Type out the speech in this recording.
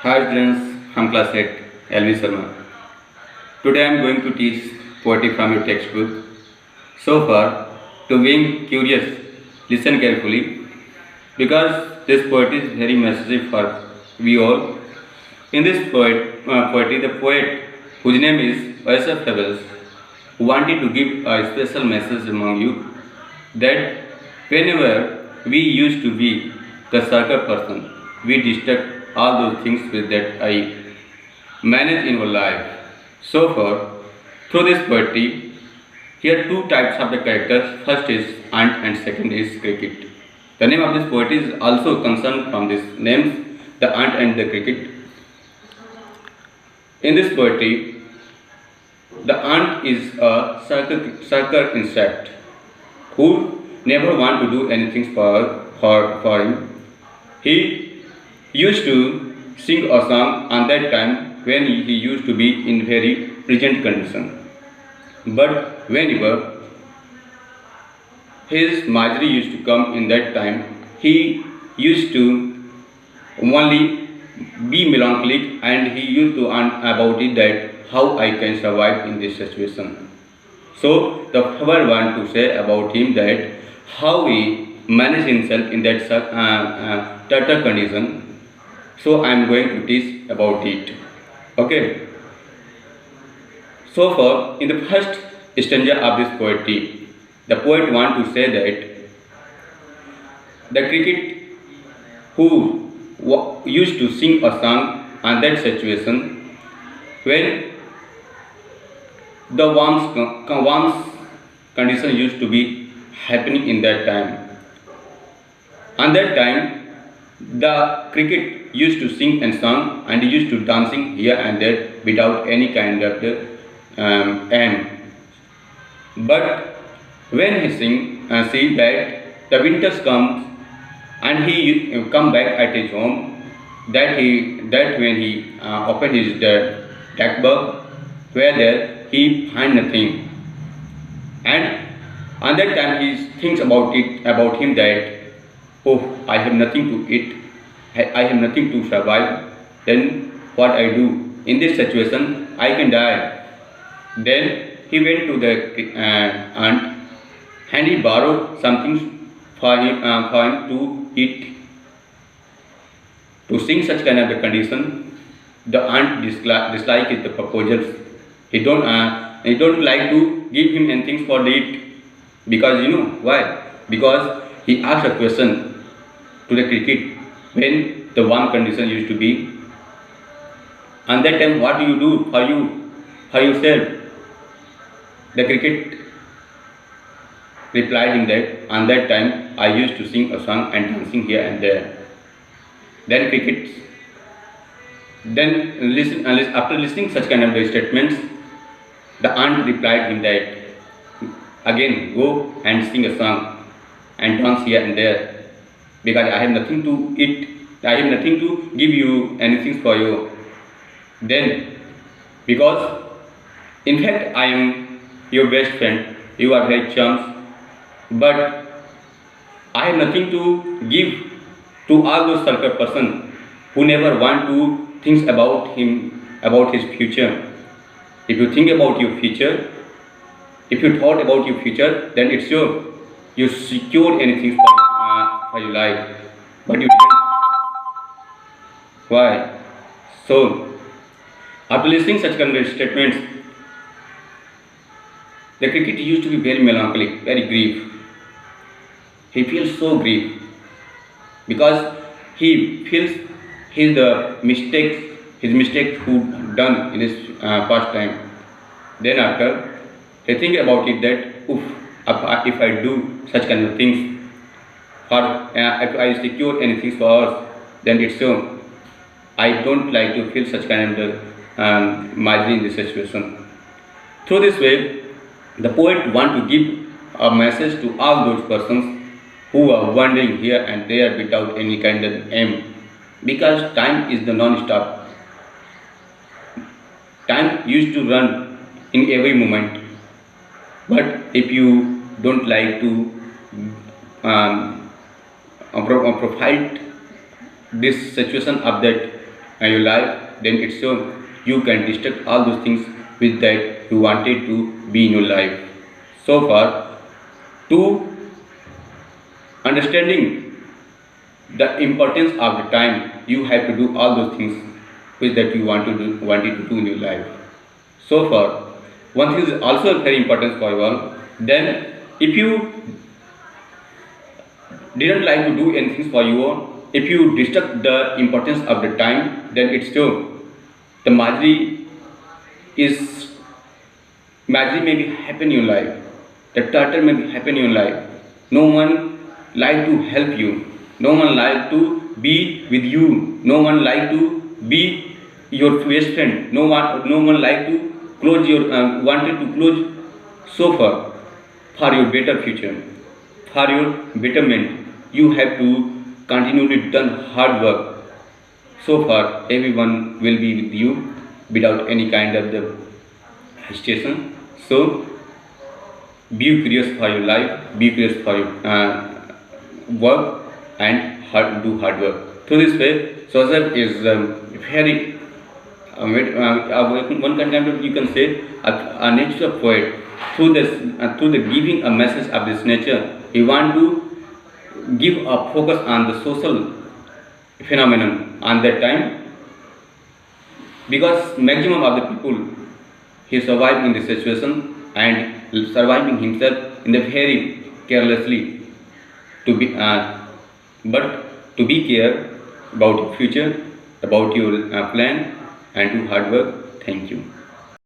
Hi students, I'm class 8, Elvi Sharma. Today I am going to teach poetry from your textbook. So far, to being curious, listen carefully because this poetry is very necessary for we all. In this poetry, the poet, whose name is Yosef Fables, wanted to give a special message among you that whenever we used to be the circle person, we distract all those things with that I manage in our life. So far, through this poetry, here two types of the characters. First is ant and second is cricket. The name of this poetry is also concerned from these names, the ant and the cricket. In this poetry, the ant is a circle insect who never want to do anything for him. He used to sing a song on that time when he used to be in very present condition. But whenever his misery used to come in that time, he used to only be melancholic and he used to earn about it that how I can survive in this situation. So the poet want to say about him that how he managed himself in that turtle condition. So I am going to teach about it. Okay. So far, in the first stanza of this poetry, the poet want to say that the cricket who used to sing a song on that situation when the warm condition used to be happening in that time. On that time, the cricket used to sing and song and used to dancing here and there without any kind of aim. But when he see that the winters comes and he come back at his home, that when he opened his deck book, where there he find nothing, and on that time he thinks about him that oh, I have nothing to eat, I have nothing to survive. Then what I do in this situation? I can die. Then he went to the aunt and he borrowed something for him to eat. To sing such kind of a condition, the aunt dislike the proposals. He don't like to give him anything for the eat because you know why? Because he asked a question to the cricket when the warm condition used to be. And that time, what do you do for yourself? The cricket replied him that on that time I used to sing a song and dancing here and there. Then cricket, then after listening such kind of statements, the aunt replied him that again go and sing a song and dance here and there because I have nothing to eat, I have nothing to give you anything for you. Then because in fact I am your best friend, you are very chums, but I have nothing to give to all those circle person who never want to think about him, about his future. If you think about your future, if you thought about your future, then it's you secure anything for your life, but you didn't. Why? So after listening such kind of statements, the cricket used to be very melancholic, very grief. He feels so grief because he feels his mistakes who done in his past time. Then after he think about it that oof, if I do such kind of things or if I secure anything for us, then it's so. I don't like to feel such kind of misery in this situation. Through this way, the poet want to give a message to all those persons who are wandering here and there without any kind of aim. Because time is the non-stop. Time used to run in every moment. But if you don't like to provide this situation of that your life, then it's so you can destruct all those things which that you wanted to be in your life. So far, to understanding the importance of the time, you have to do all those things which that you wanted to do in your life. So far, one thing is also very important for you all. Then, if you didn't like to do anything for you all, if you destruct the importance of the time, then it's true. The is misery may be happen in your life. The turtle may be happen in your life. No one like to help you. No one like to be with you. No one like to be your best friend. No one like to close your wanted to close so far for your better future, for your betterment. You have to continually done hard work. So far, everyone will be with you without any kind of the hesitation. So, be curious for your life, be curious for your work, and do hard work. Through this way, Joseph is very one kind of, you can say, a nature poet. Through the giving a message of this nature, he want to give a focus on the social phenomenon on that time, because maximum of the people he survived in this situation and surviving himself in the very carelessly to be but to be care about your future, about your plan, and do hard work. Thank you.